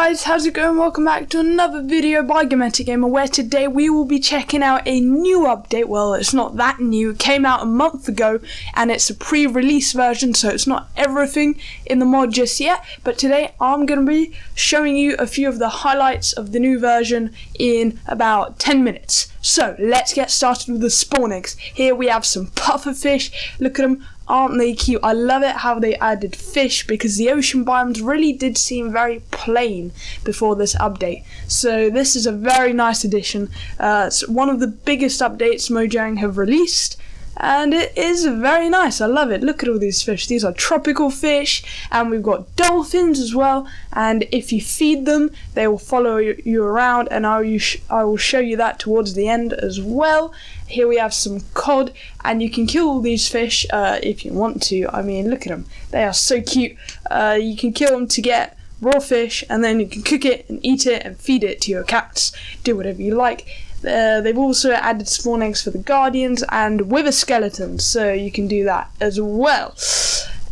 guys, how's it going? Welcome back to another video by Aquatic, where today we will be checking out a new update. Well, it's not that new, it came out a month ago and it's a pre-release version, so it's not everything in the mod just yet, but today I'm going to be showing you a few of the highlights of the new version in about 10 minutes. So let's get started with the spawn eggs. Here we have some pufferfish. Look at them. Aren't they cute? I love it how they added fish, because the ocean biomes really did seem very plain before this update. So this is a very nice addition. It's one of the biggest updates Mojang have released, and it is very nice. I love it. Look at all these fish. These are tropical fish, and we've got dolphins as well, and if you feed them they will follow you around, and I will show you that towards the end as well. Here we have some cod, and you can kill all these fish if you want to. I mean, look at them. They are so cute. You can kill them to get raw fish, and then you can cook it and eat it and feed it to your cats. Do whatever you like. They've also added spawn eggs for the guardians and wither skeletons, so you can do that as well.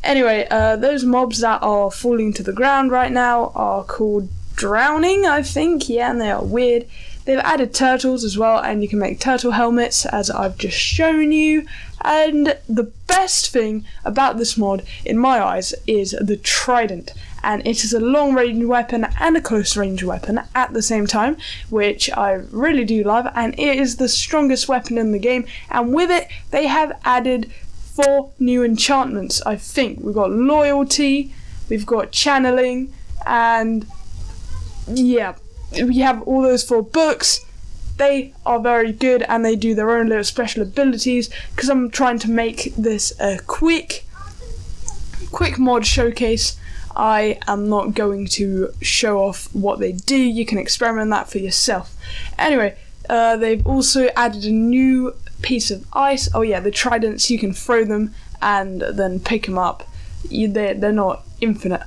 Anyway, those mobs that are falling to the ground right now are called drowning, I think. Yeah, and they are weird. They've added turtles as well, and you can make turtle helmets, as I've just shown you. And the best thing about this mod, in my eyes, is the trident. And it is a long-range weapon and a close-range weapon at the same time, which I really do love, and it is the strongest weapon in the game. And with it, they have added 4 new enchantments, I think. We've got loyalty, we've got channeling, and yeah, we have all those 4 books. They are very good, and they do their own little special abilities, because I'm trying to make this a quick mod showcase. I am not going to show off what they do. You can experiment that for yourself. Anyway, they've also added a new piece of ice. Oh yeah, the tridents, you can throw them and then pick them up. They're not infinite.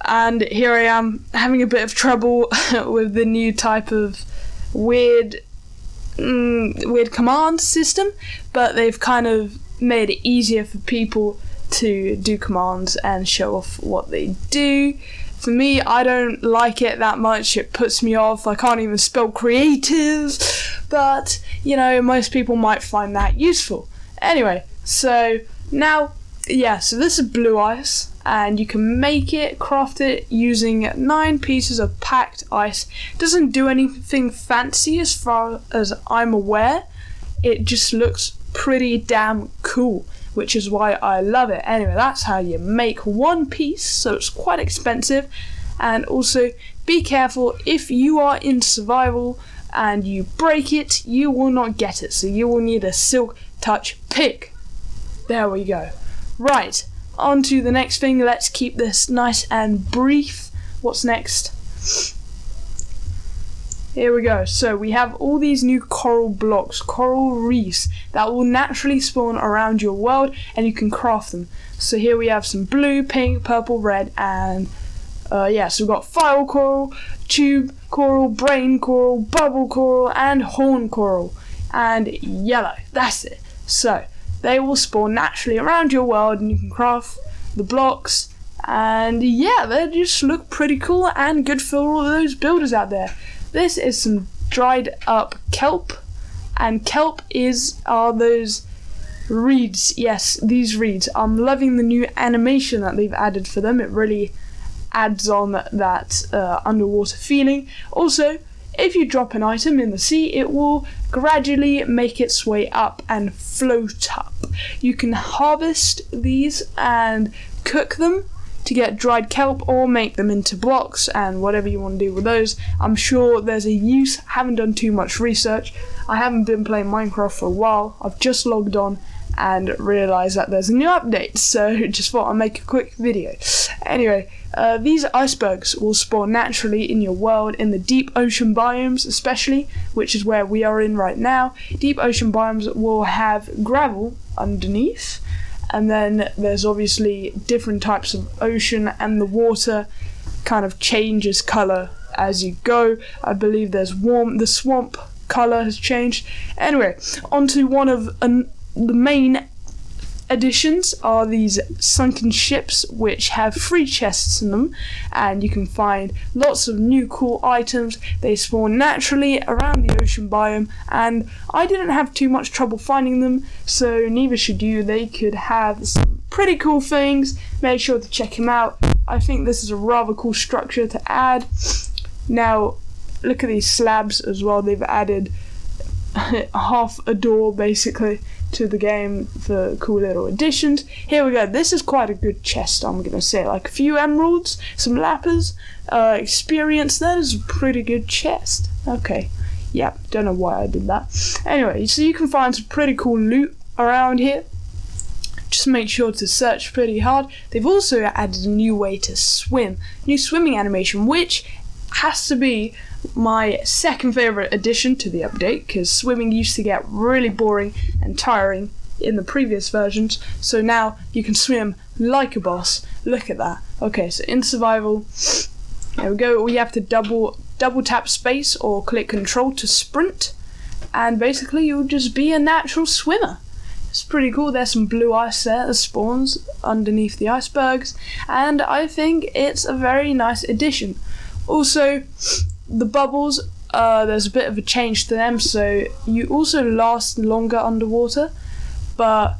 And here I am having a bit of trouble with the new type of weird command system, but they've kind of made it easier for people to do commands and show off what they do. For me, I don't like it that much. It puts me off. I can't even spell creative, but you know, most people might find that useful. Anyway, so now, yeah, so this is blue ice, and you can make it, craft it using 9 pieces of packed ice. It doesn't do anything fancy as far as I'm aware. It just looks pretty damn cool, which is why I love it. Anyway, that's how you make 1 piece, so it's quite expensive. And also, be careful, if you are in survival and you break it, you will not get it, so you will need a silk touch pick. There we go. Right, on to the next thing. Let's keep this nice and brief. What's next? Here we go. So we have all these new coral blocks, coral reefs, that will naturally spawn around your world, and you can craft them. So here we have some blue, pink, purple, red, and yeah, so we've got file coral, tube coral, brain coral, bubble coral, and horn coral, and yellow. That's it. So they will spawn naturally around your world, and you can craft the blocks, and yeah, they just look pretty cool and good for all those builders out there. This is some dried up kelp, and kelp are those reeds. Yes, these reeds. I'm loving the new animation that they've added for them. It really adds on that underwater feeling. Also, if you drop an item in the sea, it will gradually make its way up and float up. You can harvest these and cook them to get dried kelp, or make them into blocks, and whatever you want to do with those. I'm sure there's a use. Haven't done too much research. I haven't been playing Minecraft for a while. I've just logged on and realised that there's a new update, so just thought I'd make a quick video. Anyway, these icebergs will spawn naturally in your world in the deep ocean biomes, especially, which is where we are in right now. Deep ocean biomes will have gravel underneath, and then there's obviously different types of ocean, and the water kind of changes colour as you go. I believe there's the swamp colour has changed. Anyway, onto one of the main additions are these sunken ships, which have 3 chests in them, and you can find lots of new cool items. They spawn naturally around the ocean biome, and I didn't have too much trouble finding them, so neither should you. They could have some pretty cool things. Make sure to check them out. I think this is a rather cool structure to add. Now, look at these slabs as well. They've added half a door basically to the game for cool little additions. Here we go. This is quite a good chest, I'm gonna say. Like a few emeralds, some lapis, experience. That is a pretty good chest. Okay, yeah, don't know why I did that. Anyway, so you can find some pretty cool loot around here. Just make sure to search pretty hard. They've also added a new way to swim, new swimming animation, which has to be my second favourite addition to the update, because swimming used to get really boring and tiring in the previous versions, so now you can swim like a boss. Look at that. Okay, so in survival, there we go. We have to double tap space or click control to sprint, and basically you'll just be a natural swimmer. It's pretty cool. There's some blue ice there that spawns underneath the icebergs, and I think it's a very nice addition. Also, the bubbles, there's a bit of a change to them, so you also last longer underwater, but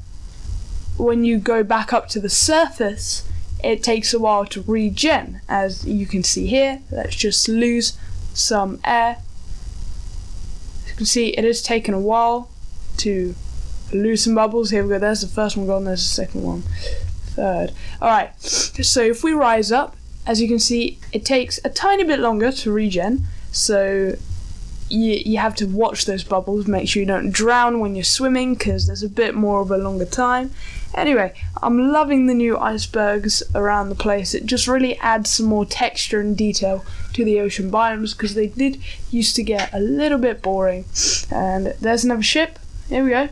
when you go back up to the surface, it takes a while to regen. As you can see here, let's just lose some air. As you can see, it has taken a while to lose some bubbles. Here we go, there's the first one gone, there's the second one, third. Alright, so if we rise up, as you can see, it takes a tiny bit longer to regen, so you have to watch those bubbles, make sure you don't drown when you're swimming, because there's a bit more of a longer time. Anyway, I'm loving the new icebergs around the place. It just really adds some more texture and detail to the ocean biomes, because they did used to get a little bit boring. And there's another ship, here we go.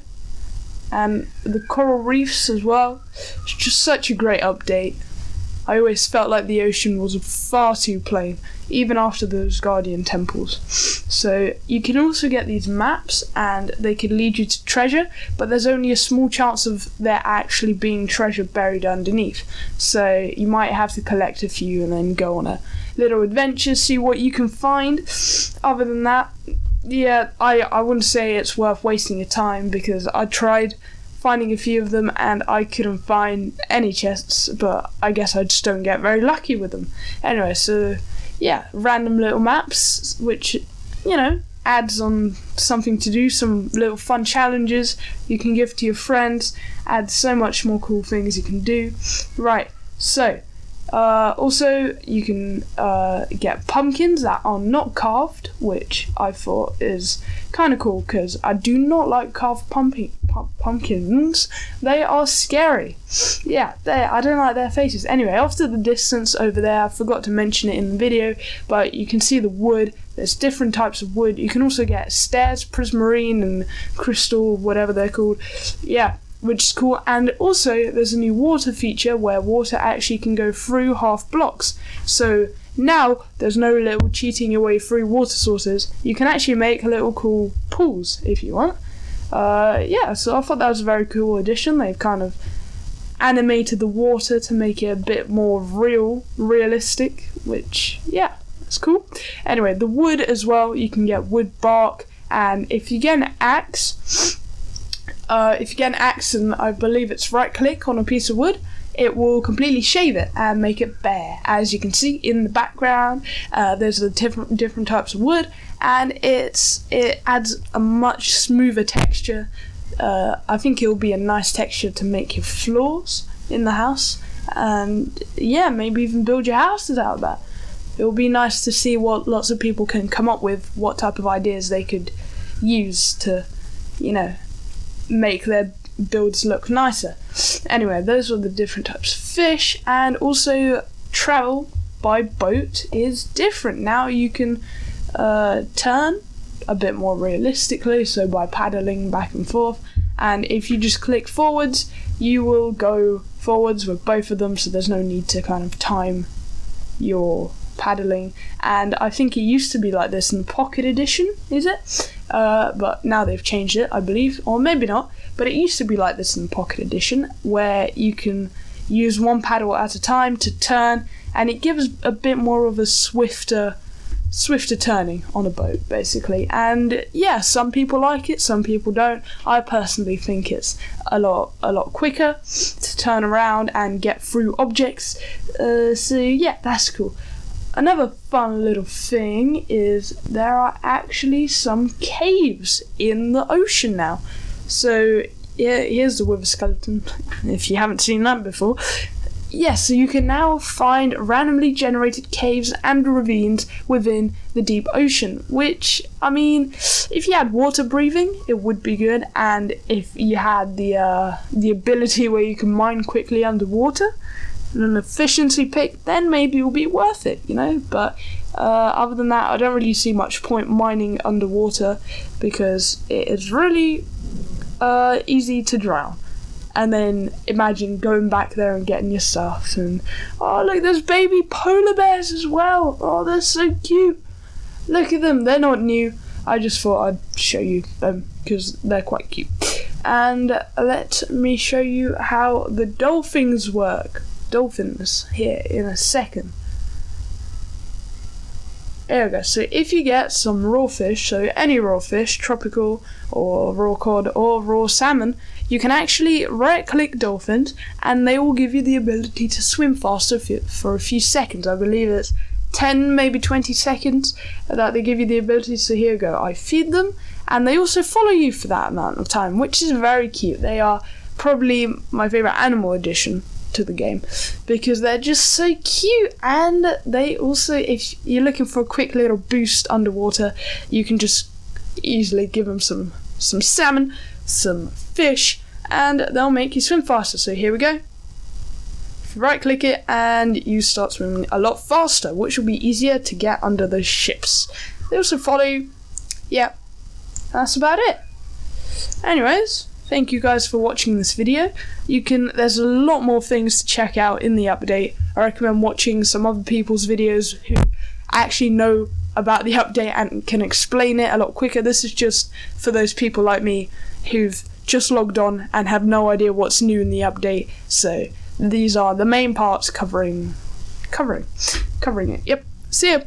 And the coral reefs as well. It's just such a great update. I always felt like the ocean was far too plain, even after those guardian temples. So you can also get these maps, and they could lead you to treasure, but there's only a small chance of there actually being treasure buried underneath. So you might have to collect a few and then go on a little adventure, see what you can find. Other than that, yeah, I wouldn't say it's worth wasting your time, because I tried finding a few of them and I couldn't find any chests, but I guess I just don't get very lucky with them. Anyway, so yeah, random little maps, which, you know, adds on something to do, some little fun challenges you can give to your friends, adds so much more cool things you can do. Right, so also you can get pumpkins that are not carved, which I thought is kind of cool, because I do not like carved pumpkins. They are scary. Yeah, I don't like their faces. Anyway, off to the distance over there, I forgot to mention it in the video, but you can see the wood. There's different types of wood. You can also get stairs, prismarine and crystal, whatever they're called. Yeah, which is cool. And also there's a new water feature where water actually can go through half blocks. So now there's no little cheating your way through water sources. You can actually make little cool pools if you want. Yeah, so I thought that was a very cool addition. They've kind of animated the water to make it a bit more realistic, which, yeah, that's cool. Anyway, the wood as well, you can get wood bark, and if you get an axe, and I believe it's right click on a piece of wood, it will completely shave it and make it bare. As you can see in the background, there's the different types of wood, and it adds a much smoother texture. I think it will be a nice texture to make your floors in the house, and yeah, maybe even build your houses out of that. It will be nice to see what lots of people can come up with, what type of ideas they could use to, you know, make their builds look nicer. Anyway, those are the different types of fish, and also travel by boat is different. Now you can turn a bit more realistically, so by paddling back and forth, and if you just click forwards, you will go forwards with both of them, so there's no need to kind of time your paddling. And I think it used to be like this in the Pocket Edition, is it? But now they've changed it, I believe, or maybe not. but it used to be like this in the Pocket Edition, where you can use one paddle at a time to turn, and it gives a bit more of a swifter turning on a boat, basically. And yeah, some people like it, some people don't. I personally think it's a lot quicker to turn around and get through objects. So yeah, that's cool. Another fun little thing is there are actually some caves in the ocean now. So yeah, here's the Wither skeleton, if you haven't seen that before. Yes, so you can now find randomly generated caves and ravines within the deep ocean, which, I mean, if you had water breathing, it would be good, and if you had the ability where you can mine quickly underwater, and an efficiency pick, then maybe it will be worth it, you know. But other than that, I don't really see much point mining underwater, because it is really easy to drown. And then imagine going back there and getting your stuff, and oh look, there's baby polar bears as well. Oh, they're so cute. Look at them. They're not new. I just thought I'd show you them because they're quite cute. And let me show you how the dolphins work. Dolphins here in a second. There we go. So if you get some raw fish, so any raw fish, tropical or raw cod or raw salmon, you can actually right-click dolphins, and they will give you the ability to swim faster for a few seconds. I believe it's 10, maybe 20 seconds that they give you the ability. So here we go. I feed them, and they also follow you for that amount of time, which is very cute. They are probably my favorite animal addition to the game, because they're just so cute. And they also, if you're looking for a quick little boost underwater, you can just easily give them some salmon, some fish, and they'll make you swim faster. So here we go. Right click it and you start swimming a lot faster, which will be easier to get under the ships. They also follow you. Yeah, that's about it. Anyways, thank you guys for watching this video. There's a lot more things to check out in the update. I recommend watching some other people's videos who actually know about the update and can explain it a lot quicker. This is just for those people like me who've just logged on and have no idea what's new in the update. So these are the main parts covering it. Yep. See ya.